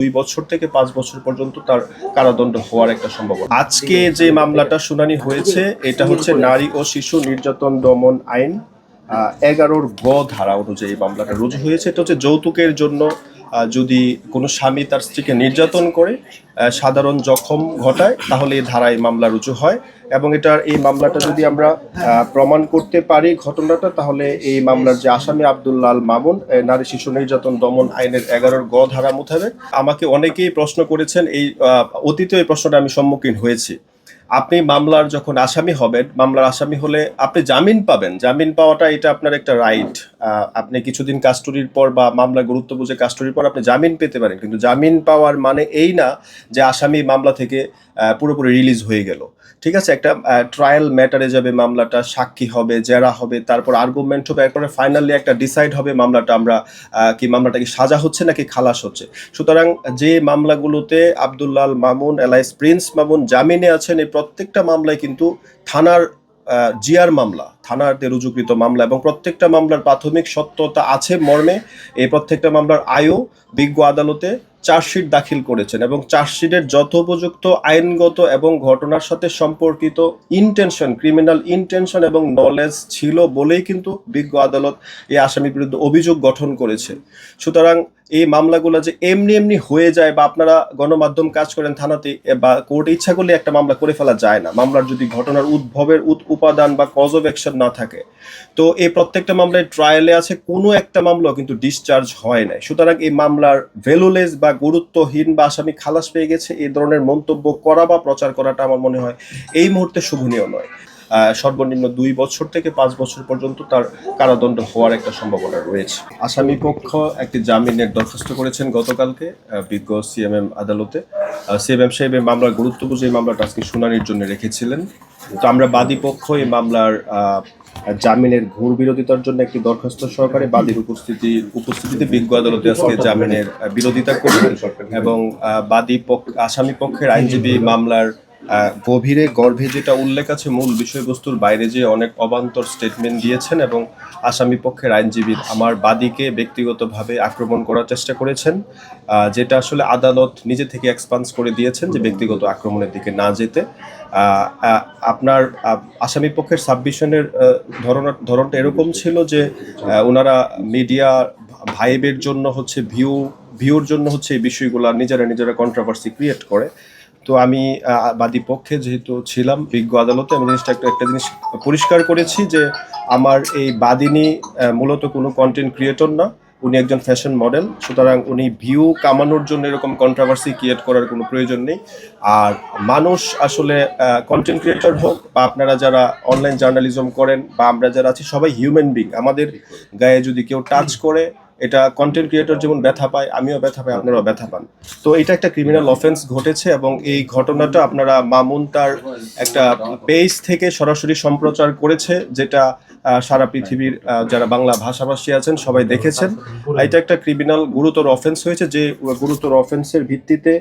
2 বছর থেকে 5 বছর পর্যন্ত তার কারাদণ্ড হওয়ার একটা সম্ভাবনা। আজকে যে মামলাটা শুনানি হয়েছে এটা হচ্ছে নারী ও শিশু নির্যাতন দমন আইন 11 গ ধারা অনুযায়ী মামলাটা রুজু হয়েছে। এটা হচ্ছে যৌতুকের জন্য যদি কোনো স্বামী তার স্ত্রীকে নির্যাতন করে সাধারণ জখম ঘটায় তাহলে এই ধারায় মামলা রুজু হয় এবং এই মামলাটা যদি আমরা প্রমাণ করতে পারি ঘটনাটা, তাহলে এই মামলার যে আসামি আব্দুল্লাহ আল মামুন নারী শিশু নির্যাতন দমন আইনের 11 গ ধারা মোতাবেক। আমাকে অনেকেই প্রশ্ন করেছেন, এই অতীতে এই প্রশ্নটা আমি সম্মুখীন হয়েছি। আপনি মামলার যখন আসামি হবেন, মামলার আসামি হলে আপনি জামিন পাবেন। জামিন পাওয়াটা এটা আপনার একটা রাইট। আপনি কিছুদিন কাস্টডির পর বা মামলা গুরুত্ব বুঝে কাস্টডির পর আপনি জামিন পেতে পারেন, কিন্তু জামিন পাওয়ার মানে এই না যে আসামি মামলা থেকে পুরোপুরি রিলিজ হয়ে গেল। ঠিক আছে, একটা ট্রায়াল ম্যাটারে যাবে মামলাটা, সাক্ষী হবে, জেরা হবে, তারপর আর্গুমেন্ট হবে, এরপরে ফাইনালি একটা ডিসাইড হবে মামলাটা মামলাটা কি সাজা হচ্ছে নাকি খালাস হচ্ছে। সুতরাং যে মামলাগুলোতে আব্দুল্লাহ আল মামুন এলাইস প্রিন্স মামুন জামিনে আছেন, এই প্রত্যেকটা মামলায় কিন্তু থানার জিআর মামলা, থানাতে রুজুকৃত মামলা এবং প্রত্যেকটা মামলার প্রাথমিক সত্যতা আছে মর্মে এই প্রত্যেকটা মামলার আইও বিজ্ঞ আদালতে চার্জশিট দাখিল করেছেন এবং চার্জশিটের যথোপযুক্ত আইনগত এবং ঘটনার সাথে সম্পর্কিত ইন্টেনশন, ক্রিমিনাল ইন্টেনশন এবং নলেজ ছিল বলেই কিন্তু বিজ্ঞ আদালত এই আসামির বিরুদ্ধে অভিযোগ গঠন করেছে। সুতরাং এই মামলাগুলো যে এমনি এমনি হয়ে যায় বা আপনারা গণমাধ্যম কাজ করেন থানাতে বা কোর্টে ইচ্ছা করলে একটা মামলা করে ফেলা যায় না, মামলার যদি ঘটনার উদ্ভবের উপাদান বা কজ অফ অ্যাকশন না থাকে। তো এই প্রত্যেকটা মামলায় ট্রায়ালে আছে, কোনো একটা মামলা কিন্তু ডিসচার্জ হয় নাই। সুতরাং এই মামলার ভ্যালুলেস বা গুরুত্বহীন বা আসামি খালাস পেয়ে গেছে এই ধরনের মন্তব্য করা বা প্রচার করাটা আমার মনে হয় এই মুহূর্তে শোভনীয় নয়। সর্বনিম্ন 2 বছর থেকে 5 বছর পর্যন্ত তার কারাদণ্ড হওয়ার একটা সম্ভাবনা রয়েছে। আসামি পক্ষ একটি জামিনের দরখাস্ত করেছেন গতকালকে বিজ্ঞ সিএমএম আদালতে। সিএমএম সাহেব এই মামলার গুরুত্ব বুঝে এই মামলাটা আজকে শুনানির জন্য রেখেছিলেন। তো আমরা বাদী পক্ষ এই মামলার জামিনের ঘোর বিরোধিতার জন্য একটি দরখাস্ত সহকারে বাদীর উপস্থিতিতে বিজ্ঞ আদালতে আজকে জামিনের বিরোধিতা করবেন এবং আসামি পক্ষের আইনজীবী মামলার গর্ভে যেটা উল্লেখ আছে মূল বিষয়বস্তুর বাইরে যে অনেক অবান্তর স্টেটমেন্ট দিয়েছেন এবং আসামি পক্ষের আইনজীবী আমার বাদীকে ব্যক্তিগতভাবে আক্রমণ করার চেষ্টা করেছেন, যেটা আসলে আদালত নিজে থেকে এক্সপান্স করে দিয়েছেন যে ব্যক্তিগত আক্রমণের দিকে না যেতে। আপনার আসামি পক্ষের সাবমিশনের ধরনটা এরকম ছিল যে ওনারা মিডিয়া ভাইবের জন্য হচ্ছে ভিউর জন্য হচ্ছে এই বিষয়গুলো নিজেরা কন্ট্রোভার্সি ক্রিয়েট করে। তো আমি বাদী পক্ষে যেহেতু ছিলাম বিজ্ঞ আদালতে, আমি একটা জিনিস পরিষ্কার করেছি যে আমার এই বাদিনী মূলত কোনো কন্টেন্ট ক্রিয়েটর না, উনি একজন ফ্যাশন মডেল। সুতরাং উনি ভিউ কামানোর জন্য এরকম কন্ট্রোভার্সি ক্রিয়েট করার কোনো প্রয়োজন নেই। আর মানুষ আসলে কন্টেন্ট ক্রিয়েটর হোক বা আপনারা যারা অনলাইন জার্নালিজম করেন বা আমরা যারা আছি, সবাই হিউম্যান বিং। আমাদের গায়ে যদি কেউ টাচ করে, এটা কন্টেন্ট ক্রিয়েটর যেমন ব্যথা পায়, আমিও ব্যথা পাই, আপনারাও ব্যথা পান। তো এটা একটা ক্রিমিনাল অফেন্স ঘটেছে এবং এই ঘটনাটা আপনারা মামুন তার একটা পেজ থেকে সরাসরি সম্প্রচার করেছে, যেটা সারা পৃথিবীর যারা বাংলা ভাষাভাষী আছেন সবাই দেখেছেন। এটা একটা ক্রিমিনাল গুরুতর অফেন্স হয়েছে, যে গুরুতর অফেন্সের ভিত্তিতে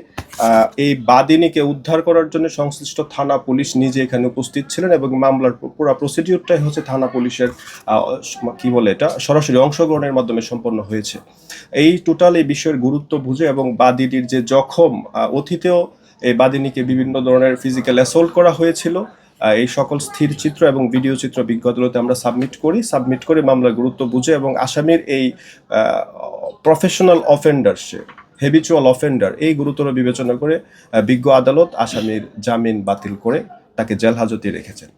এই বাদিনীকে উদ্ধার করার জন্য সংশ্লিষ্ট থানা পুলিশ নিজে এখানে উপস্থিত ছিলেন এবং মামলার পুরো প্রসিডিউরটাই হচ্ছে থানা পুলিশের এটা সরাসরি অংশগ্রহণের মাধ্যমে সম্পন্ন হয়েছে। এই টোটাল এই বিষয়ের গুরুত্ব বুঝে এবং বাদীটির যে জখম, অতীতেও এই বাদিনীকে বিভিন্ন ধরনের ফিজিক্যাল অ্যাসল্ট করা হয়েছিল, এই সকল স্থির চিত্র এবং ভিডিও চিত্র বিজ্ঞ আদালতে আমরা সাবমিট করে মামলার গুরুত্ব বুঝে এবং আসামির এই প্রফেশনাল অফেন্ডার, হেবিচুয়াল অফেন্ডার, এই গুরুতর বিবেচনা করে বিজ্ঞ আদালত আসামির জামিন বাতিল করে তাকে জেল হাজতে রেখেছেন।